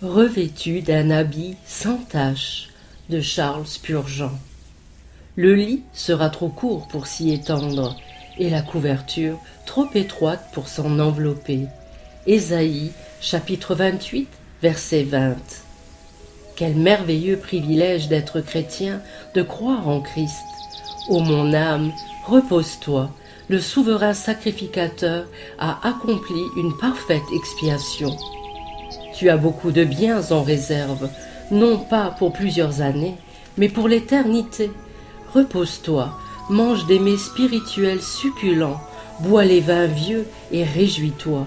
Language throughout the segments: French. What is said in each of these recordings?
Revêtu d'un habit sans tache de Charles Spurgeon. Le lit sera trop court pour s'y étendre, et la couverture trop étroite pour s'en envelopper. Ésaïe, chapitre 28, verset 20. Quel merveilleux privilège d'être chrétien, de croire en Christ. Ô mon âme, repose-toi, le souverain sacrificateur a accompli une parfaite expiation. Tu as beaucoup de biens en réserve, non pas pour plusieurs années, mais pour l'éternité. Repose-toi, mange des mets spirituels succulents, bois les vins vieux et réjouis-toi.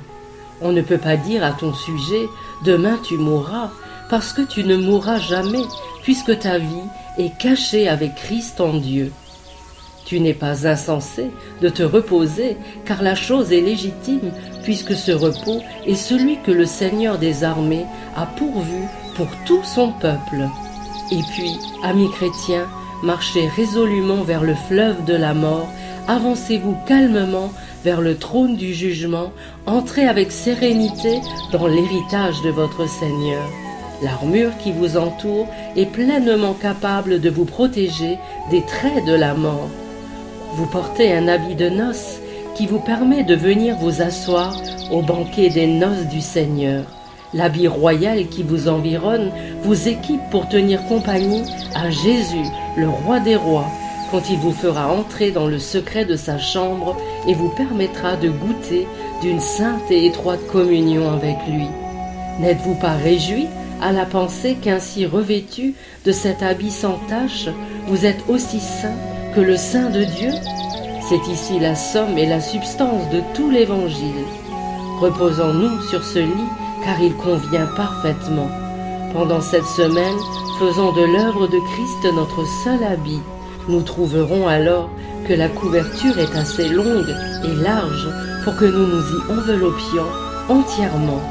On ne peut pas dire à ton sujet « demain tu mourras », parce que tu ne mourras jamais, puisque ta vie est cachée avec Christ en Dieu. Tu n'es pas insensé de te reposer, car la chose est légitime, puisque ce repos est celui que le Seigneur des armées a pourvu pour tout son peuple. Et puis, amis chrétiens, marchez résolument vers le fleuve de la mort, avancez-vous calmement vers le trône du jugement, entrez avec sérénité dans l'héritage de votre Seigneur. L'armure qui vous entoure est pleinement capable de vous protéger des traits de la mort. Vous portez un habit de noces qui vous permet de venir vous asseoir au banquet des noces du Seigneur. L'habit royal qui vous environne vous équipe pour tenir compagnie à Jésus, le roi des rois, quand il vous fera entrer dans le secret de sa chambre et vous permettra de goûter d'une sainte et étroite communion avec lui. N'êtes-vous pas réjouis à la pensée qu'ainsi revêtu de cet habit sans tache, vous êtes aussi saint que le Saint de Dieu? C'est ici la somme et la substance de tout l'Évangile. Reposons-nous sur ce lit, car il convient parfaitement. Pendant cette semaine, faisons de l'œuvre de Christ notre seul habit. Nous trouverons alors que la couverture est assez longue et large pour que nous nous y enveloppions entièrement.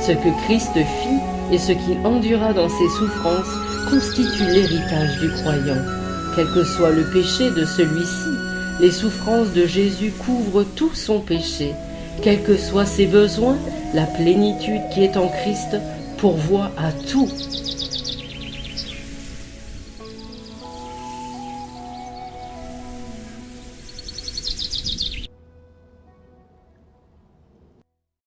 Ce que Christ fit et ce qu'il endura dans ses souffrances constitue l'héritage du croyant. Quel que soit le péché de celui-ci, les souffrances de Jésus couvrent tout son péché. Quels que soient ses besoins, la plénitude qui est en Christ pourvoit à tout.